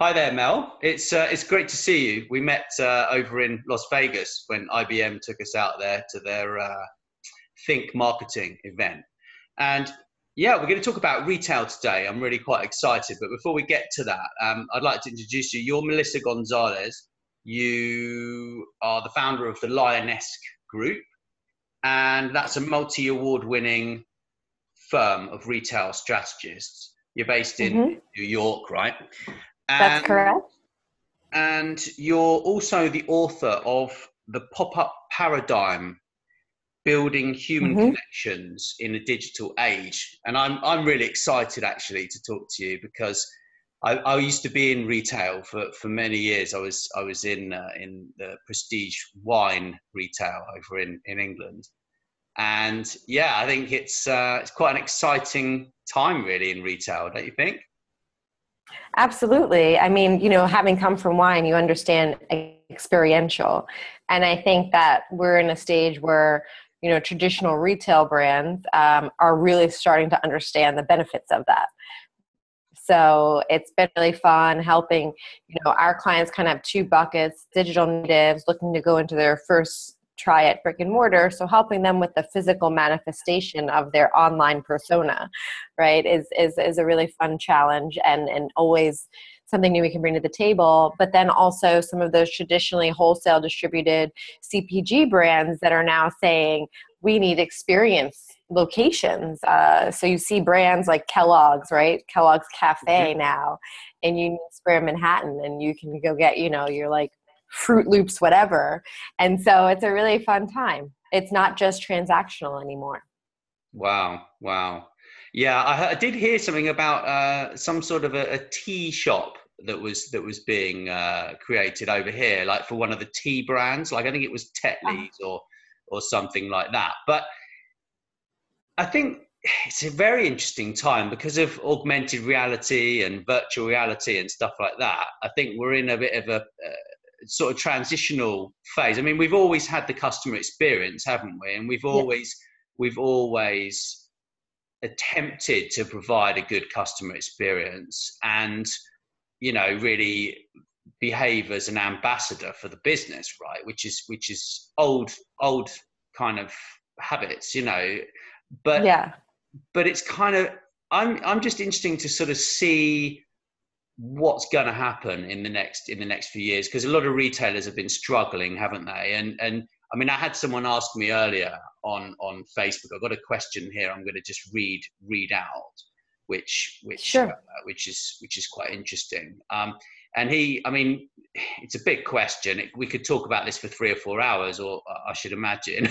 Hi there, Mel. It's great to see you. We met over in Las Vegas when IBM took us out there to their Think Marketing event. And yeah, we're going to talk about retail today. I'm really quite excited. But before we get to that, I'd like to introduce you. You're Melissa Gonzalez. You are the founder of the Lionesque Group, and that's a multi-award winning firm of retail strategists. You're based in New York, right? That's And correct. and you're also the author of the Pop-Up Paradigm, Building Human hmm Connections in a Digital Age. And I'm really excited actually to talk to you because I used to be in retail for many years. I was in the prestige wine retail over in England. And yeah, I think it's quite an exciting time really in retail, don't you think? Absolutely. I mean, having come from wine, you understand experiential. And I think that we're in a stage where, traditional retail brands are really starting to understand the benefits of that. So it's been really fun helping, our clients kind of have two buckets: digital natives looking to go into their first try at brick and mortar. So helping them with the physical manifestation of their online persona, right, is a really fun challenge and always something new we can bring to the table. But then also some of those traditionally wholesale distributed CPG brands that are now saying we need experience locations. So you see brands like Kellogg's, right? Kellogg's Cafe now in Union Square, Manhattan, and you can go get, your like Fruit Loops, whatever. And so it's a really fun time. It's not just transactional anymore. Wow, wow. Yeah, I did hear something about some sort of a tea shop that was being created over here, like for one of the tea brands. Like I think it was Tetley's or something like that. But I think it's a very interesting time because of augmented reality and virtual reality and stuff like that. I think we're in a bit of a sort of transitional phase. I mean, we've always had the customer experience, haven't we? And Yeah. we've always attempted to provide a good customer experience and, really behave as an ambassador for the business, right? Which is old kind of habits, but Yeah. but it's kind of I'm just interesting to sort of see what's going to happen in the next few years, because a lot of retailers have been struggling, haven't they? And I mean, I had someone ask me earlier on Facebook. I've got a question here. I'm going to just read out, which which uh, Sure. which is quite interesting. And I mean, it's a big question. We could talk about this for 3 or 4 hours, or I should imagine.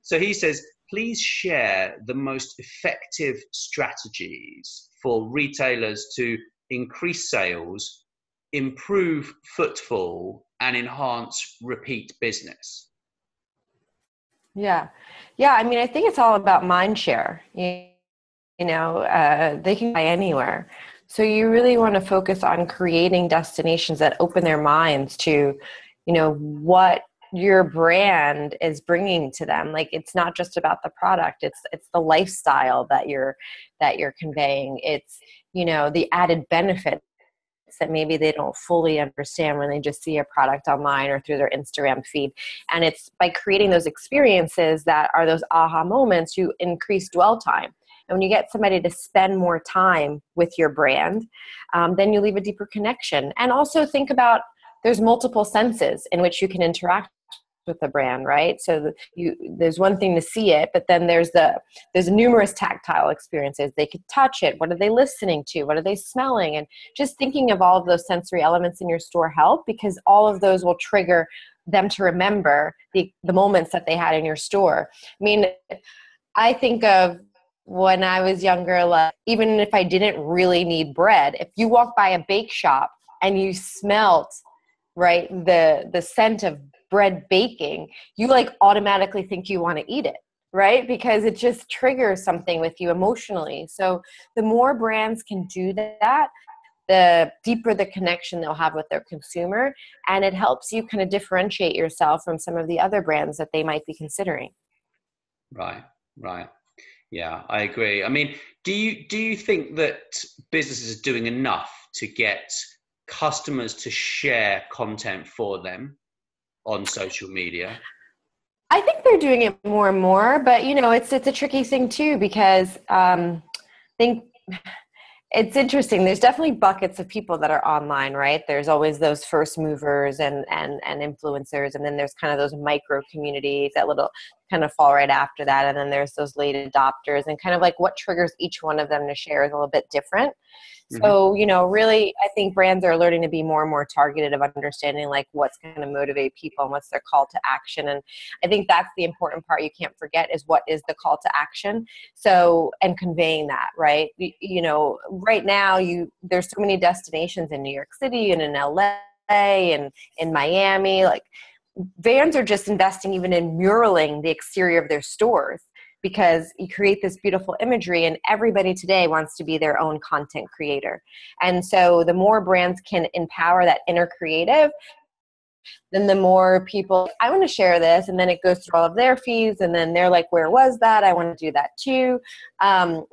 So he says, please share the most effective strategies for retailers to increase sales, improve footfall, and enhance repeat business. Yeah. Yeah. I mean, I think it's all about mind share. They can buy anywhere. So you really want to focus on creating destinations that open their minds to, what your brand is bringing to them. Like, it's not just about the product. It's the lifestyle that you're conveying. It's, the added benefits that maybe they don't fully understand when they just see a product online or through their Instagram feed. And it's by creating those experiences that are those aha moments, you increase dwell time. And when you get somebody to spend more time with your brand, then you leave a deeper connection. And also think about, there's multiple senses in which you can interact with the brand, right? So there's one thing to see it, but then there's numerous tactile experiences. They could touch it. What are they listening to? What are they smelling? And just thinking of all of those sensory elements in your store help, because all of those will trigger them to remember the moments that they had in your store. I mean, I think of when I was younger, like, even if I didn't really need bread, if you walk by a bake shop and you smelt, right, the scent of bread baking, you like automatically think you want to eat it, right? Because it just triggers something with you emotionally. So the more brands can do that, the deeper the connection they'll have with their consumer. And it helps you kind of differentiate yourself from some of the other brands that they might be considering. Right, right. Yeah, I agree. I mean, do you think that businesses are doing enough to get customers to share content for them on social media? I think they're doing it more and more, but it's a tricky thing too, because I think it's interesting. There's definitely buckets of people that are online, right? There's always those first movers and influencers, and then there's kind of those micro communities that little kind of fall right after that, and then there's those late adopters, and kind of like what triggers each one of them to share is a little bit different. So, really, I think brands are learning to be more and more targeted of understanding like what's going to motivate people and what's their call to action. And I think that's the important part you can't forget, is what is the call to action. So, and conveying that, right? Right now there's so many destinations in New York City and in LA and in Miami. Like, brands are just investing even in muraling the exterior of their stores, because you create this beautiful imagery, and everybody today wants to be their own content creator. And so the more brands can empower that inner creative, then the more people, I want to share this, and then it goes through all of their feeds, and then they're like, where was that? I want to do that too.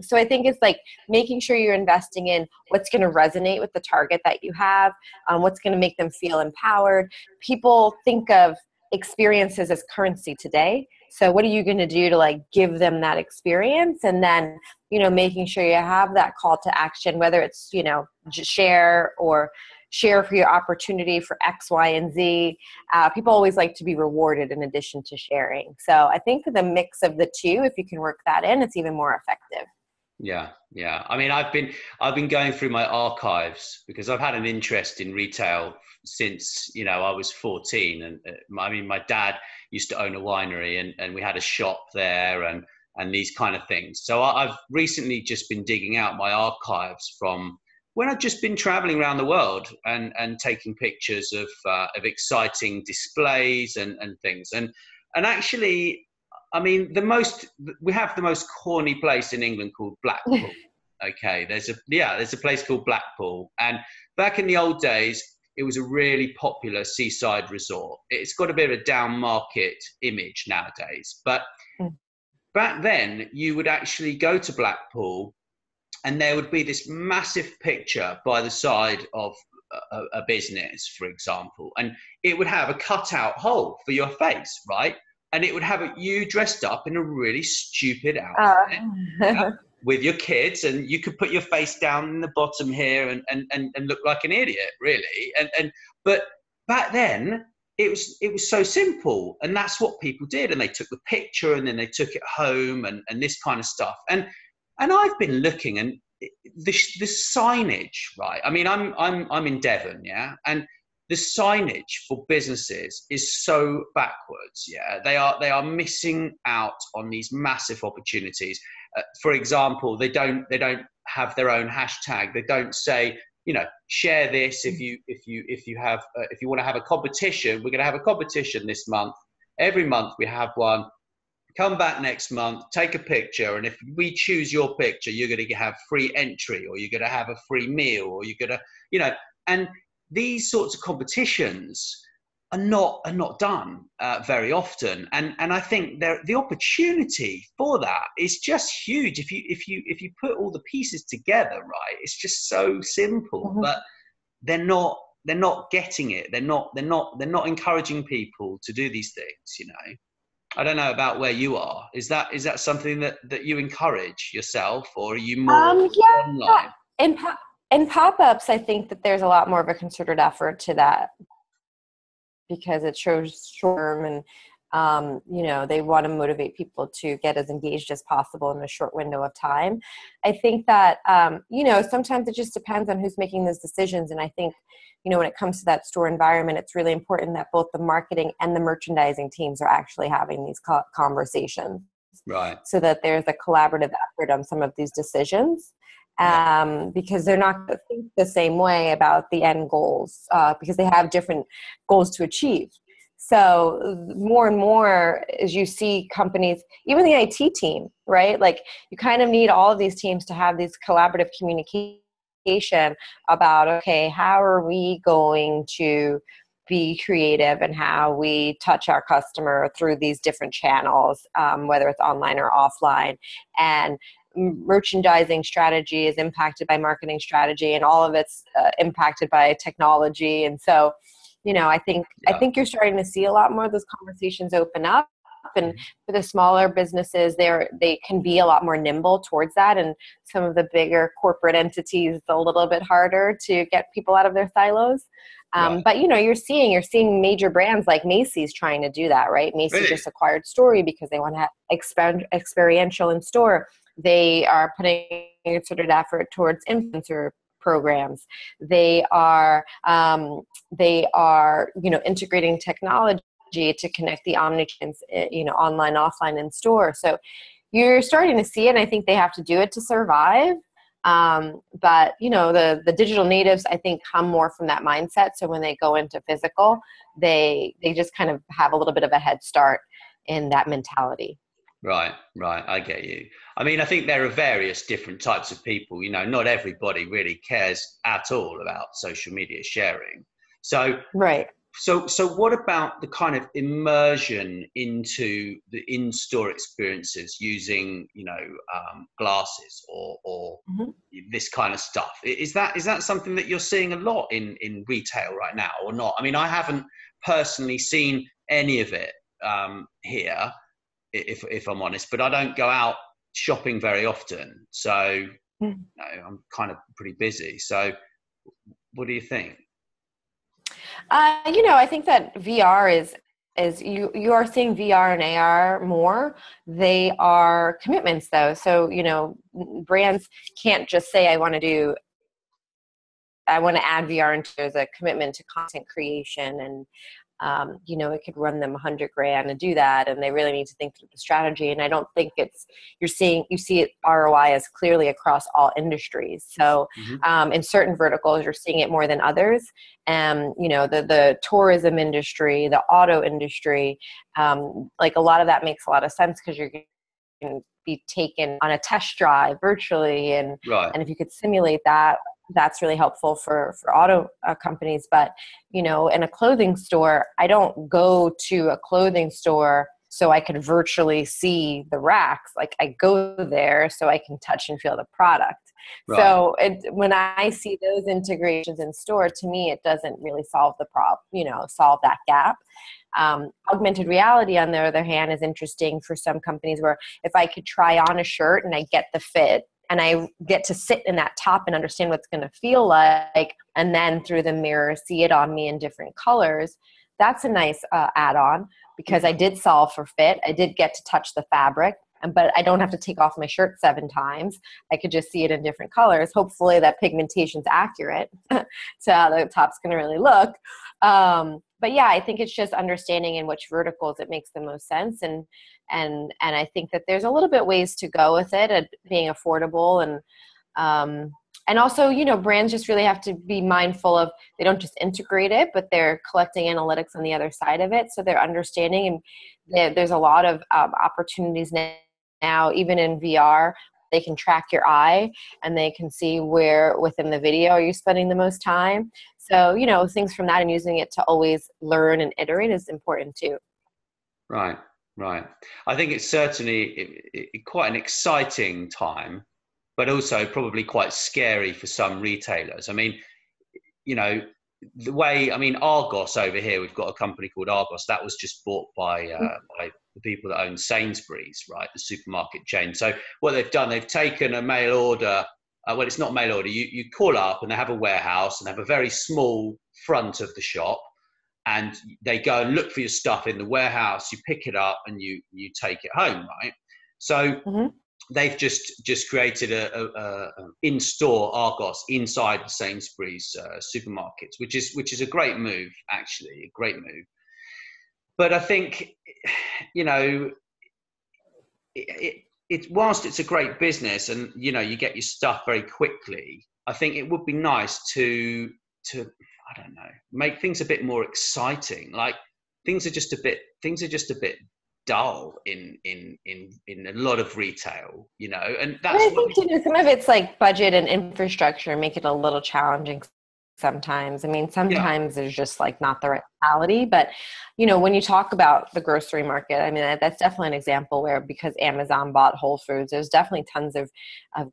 So I think it's like making sure you're investing in what's going to resonate with the target that you have, what's going to make them feel empowered. People think of experiences as currency today. So what are you going to do to like give them that experience? And then, making sure you have that call to action, whether it's, just share or share for your opportunity for X, Y, and Z. People always like to be rewarded in addition to sharing. So I think the mix of the two, if you can work that in, it's even more effective. Yeah. I mean, I've been going through my archives, because I've had an interest in retail since, I was 14. And my dad used to own a winery, and we had a shop there and these kind of things. So I've recently just been digging out my archives from when I've just been traveling around the world and taking pictures of exciting displays and things. And actually, I mean, we have the most corny place in England called Blackpool. Okay, there's a place called Blackpool, and back in the old days, it was a really popular seaside resort. It's got a bit of a down market image nowadays, but back then you would actually go to Blackpool, and there would be this massive picture by the side of a business, for example, and it would have a cutout hole for your face, right? And it would have you dressed up in a really stupid outfit with your kids, and you could put your face down in the bottom here and look like an idiot, really. But back then it was so simple, and that's what people did. And they took the picture and then they took it home and this kind of stuff. And I've been looking, and the signage, right? I mean, I'm in Devon, yeah, and the signage for businesses is so backwards. Yeah, they are missing out on these massive opportunities. For example, they don't have their own hashtag. They don't say, share this if you want to have a competition. We're going to have a competition this month. Every month we have one. Come back next month, take a picture, and if we choose your picture, you're going to have free entry, or you're going to have a free meal, or you're going to, and these sorts of competitions are not done very often, and I think the opportunity for that is just huge. If you put all the pieces together, right, it's just so simple, but they're not getting it. They're not encouraging people to do these things. I don't know about where you are. Is that something that you encourage yourself, or are you more online? In pop-ups, I think that there's a lot more of a concerted effort to that, because it shows short-term, and they want to motivate people to get as engaged as possible in a short window of time. I think that sometimes it just depends on who's making those decisions, and I think when it comes to that store environment, it's really important that both the marketing and the merchandising teams are actually having these conversations, right? So that there's a collaborative effort on some of these decisions. Because they're not going to think the same way about the end goals, because they have different goals to achieve. So more and more, as you see companies, even the IT team, right? Like, you kind of need all of these teams to have these collaborative communication about, okay, how are we going to be creative and how we touch our customer through these different channels, whether it's online or offline. And merchandising strategy is impacted by marketing strategy, and all of it's impacted by technology. And so, I think you're starting to see a lot more of those conversations open up. And for the smaller businesses, they can be a lot more nimble towards that. And some of the bigger corporate entities, it's a little bit harder to get people out of their silos. But you're seeing major brands like Macy's trying to do that, right? Macy's Really? just acquired Story because they want to have experiential in store. They are putting a concerted effort towards influencer programs. They are integrating technology to connect the omnichannels, online, offline, in store. So you're starting to see it. And I think they have to do it to survive. But the digital natives, I think, come more from that mindset. So when they go into physical, they just kind of have a little bit of a head start in that mentality. Right. I get you. I mean, I think there are various different types of people. Not everybody really cares at all about social media sharing. So, right. So what about the kind of immersion into the in-store experiences using, glasses or this kind of stuff? Is that something that you're seeing a lot in retail right now or not? I mean, I haven't personally seen any of it here, if I'm honest, but I don't go out shopping very often. So I'm kind of pretty busy. So what do you think? I think that VR is you are seeing VR and AR more. They are commitments though. So, brands can't just say, I want to add VR into, there's a commitment to content creation, and it could run them $100,000 to do that, and they really need to think through the strategy. And I don't think you see it ROI as clearly across all industries. So in certain verticals, you're seeing it more than others. And the tourism industry, the auto industry, like a lot of that makes a lot of sense because you're going to be taken on a test drive virtually, and if you could simulate that, that's really helpful for auto companies. But, in a clothing store, I don't go to a clothing store so I could virtually see the racks. Like, I go there so I can touch and feel the product. Right. So when I see those integrations in store, to me, it doesn't really solve the problem, solve that gap. Augmented reality, on the other hand, is interesting for some companies, where if I could try on a shirt and I get the fit, and I get to sit in that top and understand what it's going to feel like, and then through the mirror see it on me in different colors, that's a nice add-on, because I did solve for fit. I did get to touch the fabric, but I don't have to take off my shirt 7 times. I could just see it in different colors. Hopefully that pigmentation's accurate to how the top's going to really look. But yeah, I think it's just understanding in which verticals it makes the most sense. And I think that there's a little bit ways to go with it, at being affordable, and also, brands just really have to be mindful of, they don't just integrate it, but they're collecting analytics on the other side of it. So they're understanding, and there's a lot of opportunities now, even in VR. They can track your eye, and they can see where within the video are you spending the most time. So, things from that, and using it to always learn and iterate is important too. Right. I think it's certainly quite an exciting time, but also probably quite scary for some retailers. I mean, Argos over here, we've got a company called Argos that was just bought by the people that own Sainsbury's, right, the supermarket chain. So what they've done, they've taken a mail order. Well, it's not mail order. You call up, and they have a warehouse, and have a very small front of the shop, and they go and look for your stuff in the warehouse. You pick it up, and you take it home, right? So they've just created a in-store Argos inside the Sainsbury's supermarkets, which is a great move, actually, a great move. But I think, whilst it's a great business, and you get your stuff very quickly, I think it would be nice to I don't know, make things a bit more exciting. Like, things are just a bit dull in a lot of retail, and that's. I think some of it's like budget and infrastructure make it a little challenging sometimes. I mean, Yeah. sometimes there's just like not the right quality, but you know, when you talk about the grocery market, I mean, that's definitely an example where, because Amazon bought Whole Foods, there's definitely tons of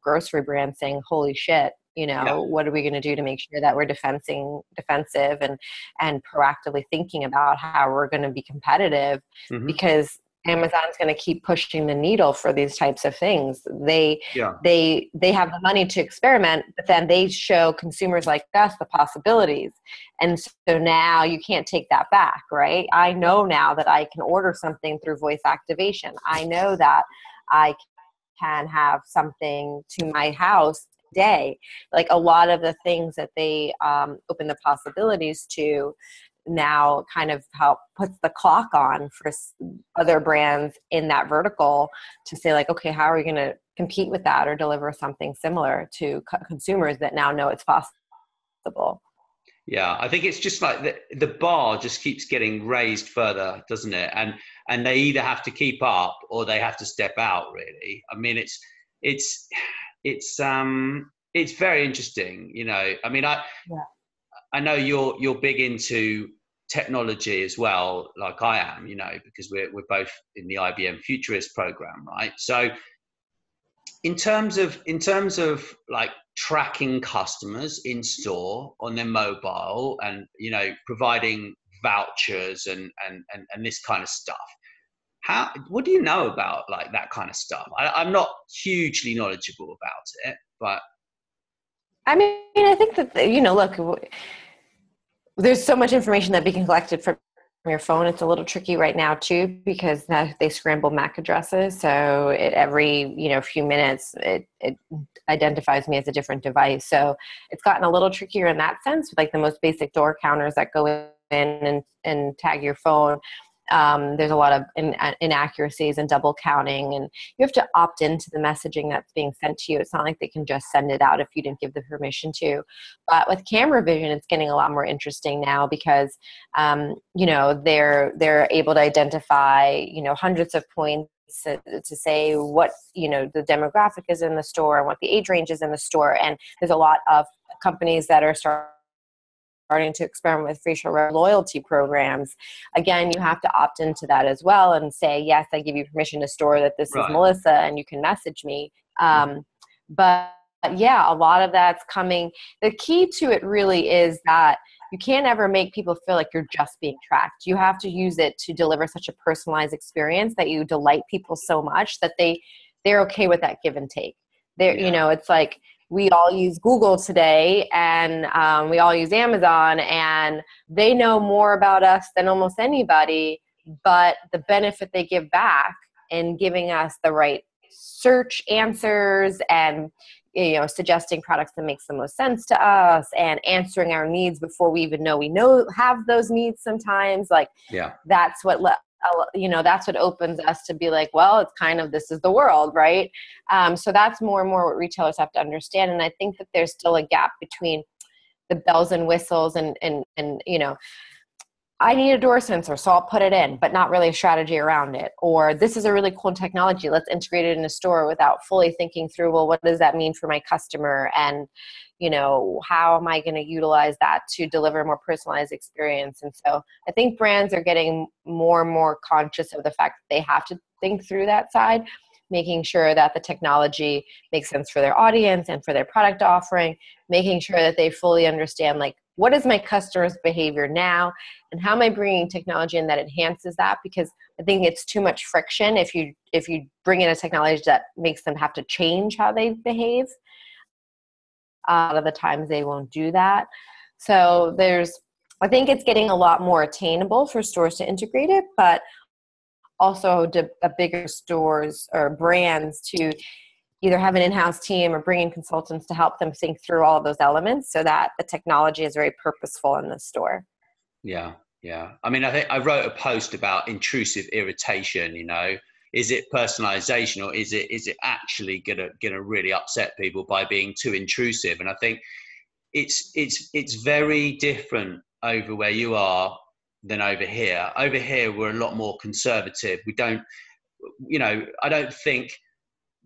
grocery brands saying, holy shit, you Yeah. know, what are we going to do to make sure that we're defensive and proactively thinking about how we're going to be competitive, Hmm. because Amazon's going to keep pushing the needle for these types of things. Yeah. They have the money to experiment, but then they show consumers like us the possibilities. And so now you can't take that back, right? I know now that I can order something through voice activation. I know that I can have something to my house day. Like a lot of the things that they open the possibilities to now kind of help puts the clock on for other brands in that vertical to say like, okay, how are we going to compete with that or deliver something similar to consumers that now know it's possible. Yeah, I think it's just like the bar just keeps getting raised further, doesn't it? And they either have to keep up or they have to step out, really. I mean, it's it's very interesting, you know. I mean, Yeah. I know you're big into technology as well, like I am, you know, because we're both in the IBM Futurist program, right? So in terms of like tracking customers in store on their mobile, and you know, providing vouchers and this kind of stuff, how, what do you know about like that kind of stuff? I'm not hugely knowledgeable about it, but I mean, I think that, you know, look, there's so much information that being collected from your phone. It's a little tricky right now too, because now they scramble MAC addresses. So every, you know, few minutes, it identifies me as a different device. So it's gotten a little trickier in that sense, with like the most basic door counters that go in and tag your phone. There's a lot of inaccuracies and double counting, and you have to opt into the messaging that's being sent to you. It's not like they can just send it out if you didn't give the permission to. But with camera vision, it's getting a lot more interesting now, because you know, they're able to identify, you know, hundreds of points to say what, you know, the demographic is in the store and what the age range is in the store. And there's a lot of companies that are starting to experiment with facial loyalty programs. Again, you have to opt into that as well and say, yes, I give you permission to store that this is right. Melissa and you can message me. Mhm. But yeah, a lot of that's coming. The key to it really is that you can't ever make people feel like you're just being tracked. You have to use it to deliver such a personalized experience that you delight people so much that they're okay with that give and take. They're, you Yeah. know, it's like, we all use Google today, and we all use Amazon, and they know more about us than almost anybody, but the benefit they give back in giving us the right search answers and, you know, suggesting products that makes the most sense to us and answering our needs before we even know have those needs sometimes, like Yeah. that's what you know, that's what opens us to be like, well, it's kind of, this is the world, right? So that's more and more what retailers have to understand. And I think that there's still a gap between the bells and whistles and you know, I need a door sensor, so I'll put it in, but not really a strategy around it. Or this is a really cool technology, let's integrate it in a store, without fully thinking through, well, what does that mean for my customer? And, you know, how am I going to utilize that to deliver a more personalized experience? And so I think brands are getting more and more conscious of the fact that they have to think through that side, making sure that the technology makes sense for their audience and for their product offering, making sure that they fully understand, like, what is my customer's behavior now, and how am I bringing technology in that enhances that? Because I think it's too much friction if you bring in a technology that makes them have to change how they behave. A lot of the times they won't do that. So I think it's getting a lot more attainable for stores to integrate it, but also to bigger stores or brands to either have an in-house team or bring in consultants to help them think through all of those elements so that the technology is very purposeful in the store. Yeah, yeah. I mean, I think I wrote a post about intrusive irritation. You know, is it personalization, or is it actually gonna really upset people by being too intrusive? And I think it's very different over where you are than over here. Over here, we're a lot more conservative. We don't, you know, I don't think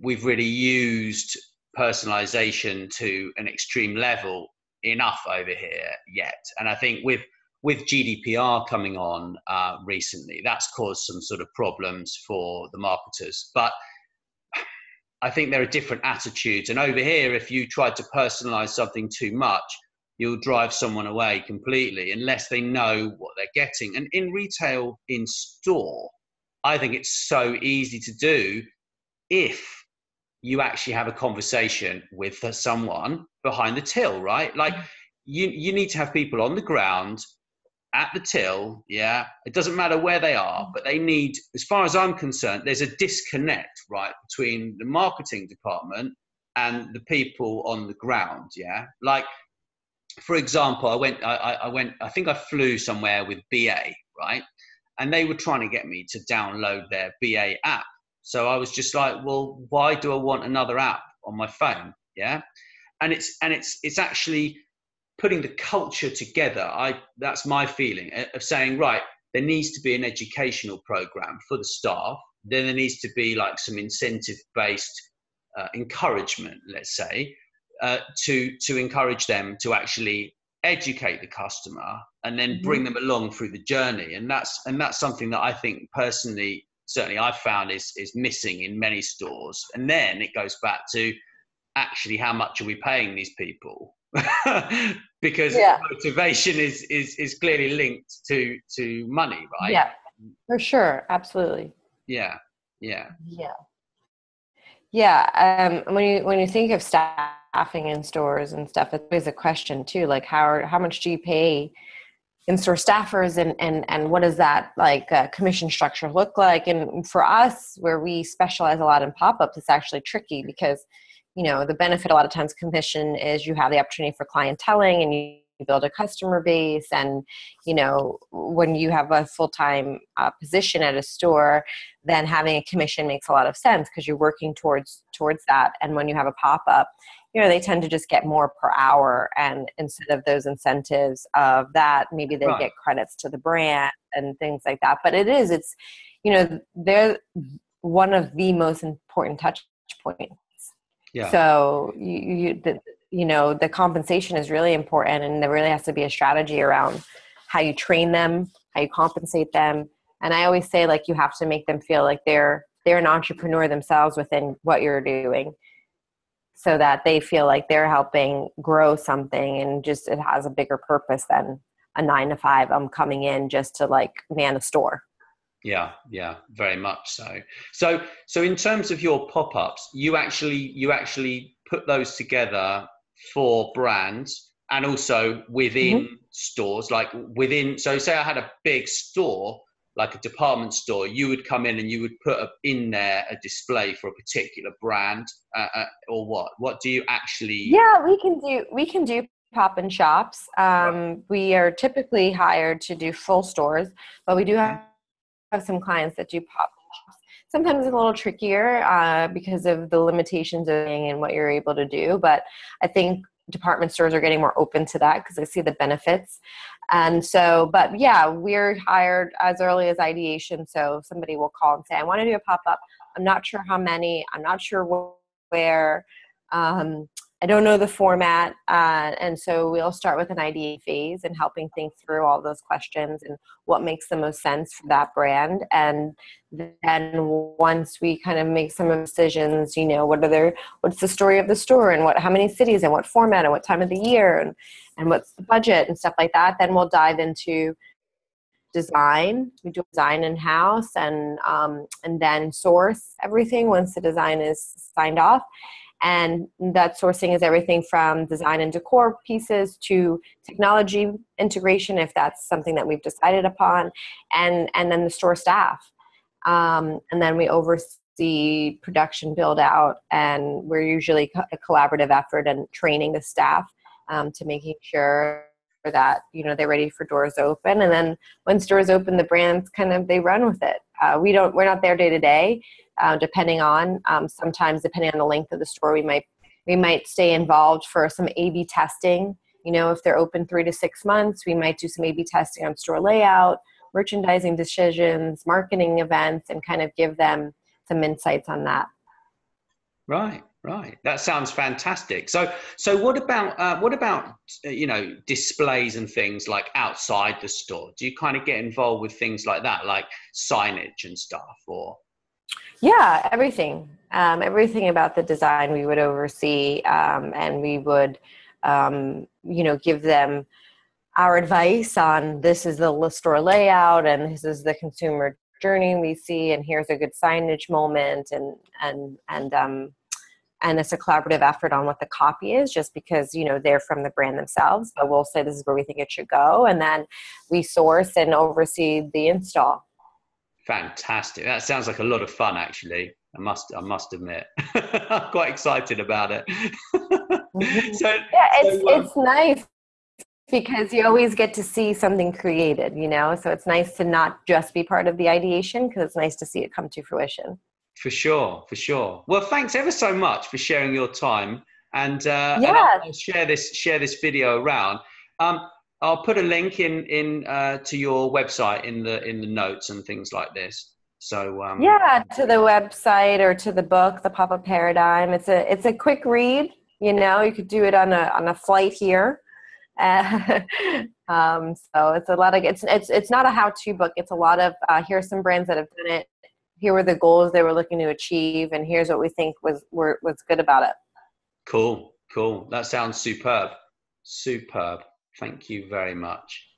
we've really used personalization to an extreme level enough over here yet. And I think with GDPR coming on recently, that's caused some sort of problems for the marketers. But I think there are different attitudes. And over here, if you try to personalize something too much, you'll drive someone away completely unless they know what they're getting. And in retail, in store, I think it's so easy to do if you actually have a conversation with someone behind the till, right? Like you need to have people on the ground at the till, yeah. It doesn't matter where they are, but they need, as far as I'm concerned, there's a disconnect, right, between the marketing department and the people on the ground, yeah. Like, for example, I think I flew somewhere with BA, right? And they were trying to get me to download their BA app. So I was just like, well, why do I want another app on my phone? Yeah. And it's actually putting the culture together. That's my feeling of saying, right, there needs to be an educational program for the staff. Then there needs to be like some incentive-based encouragement, let's say, to encourage them to actually educate the customer and then bring them along through the journey. And that's something that I think personally, certainly I've found is missing in many stores. And then it goes back to actually how much are we paying these people? Because motivation is clearly linked to money, right? Yeah, for sure. Absolutely. Yeah. When you think of staffing in stores and stuff, it's always a question too, like how much do you pay in-store staffers, and what does that commission structure look like? And for us, where we specialize a lot in pop-ups, it's actually tricky because the benefit a lot of times commission is you have the opportunity for clienteling and you build a customer base. And, when you have a full-time position at a store, then having a commission makes a lot of sense because you're working towards that. And when you have a pop-up, they tend to just get more per hour. And instead of those incentives of that, maybe they get credits to the brand and things like that. But it's they're one of the most important touch points. Yeah. So the compensation is really important, and there really has to be a strategy around how you train them, how you compensate them. And I always say, you have to make them feel like they're an entrepreneur themselves within what you're doing, so that they feel like they're helping grow something, and just it has a bigger purpose than a 9-to-5. I'm coming in just to man a store. Yeah, very much so. So in terms of your pop-ups, you actually put those together for brands and also within stores, so say I had a big store, like a department store, you would come in and you would put in there a display for a particular brand, or what do you actually? Yeah, we can do pop and shops. We are typically hired to do full stores, but we do have some clients that do pop shops. Sometimes it's a little trickier because of the limitations of being and what you're able to do. But I think department stores are getting more open to that because they see the benefits. And so, but yeah, we're hired as early as ideation. So somebody will call and say, I want to do a pop-up. I'm not sure how many. I'm not sure where. I don't know the format. And so we'll start with an idea phase and helping think through all those questions and what makes the most sense for that brand. And then once we kind of make some decisions, what's the story of the store and how many cities and what format and what time of the year and what's the budget and stuff like that, then we'll dive into design. We do design in-house and then source everything once the design is signed off. And that sourcing is everything from design and decor pieces to technology integration, if that's something that we've decided upon, and then the store staff. And then we oversee production build out, and we're usually a collaborative effort and training the staff to making sure that they're ready for doors open. And then when stores open, the brands they run with it. We're not there day to day. Depending on sometimes depending on the length of the store, we might stay involved for some A/B testing. If they're open 3 to 6 months, we might do some A/B testing on store layout, merchandising decisions, marketing events, and kind of give them some insights on that. Right. Right. That sounds fantastic. So what about you know, displays and things like outside the store? Do you kind of get involved with things like that, like signage and stuff, or? Yeah, everything. Everything about the design we would oversee, and we would, give them our advice on this is the store layout, and this is the consumer journey we see, and here's a good signage moment, and it's a collaborative effort on what the copy is, just because they're from the brand themselves. But we'll say this is where we think it should go, and then we source and oversee the install. Fantastic. That sounds like a lot of fun, actually. I must admit, I'm quite excited about it. Mhm. so, Yeah, so it's nice because you always get to see something created, so it's nice to not just be part of the ideation, because it's nice to see it come to fruition. for sure, for sure. Well, thanks ever so much for sharing your time, and Yeah, I'll share this video around. Um, I'll put a link in to your website in the notes and things like this. So yeah, to the website or to the book, The Pop-Up Paradigm. It's a quick read. You could do it on a flight here. So it's a lot of it's not a how-to book. It's a lot of here's some brands that have done it. Here were the goals they were looking to achieve, and here's what we think was good about it. cool, cool. That sounds superb, superb. Thank you very much.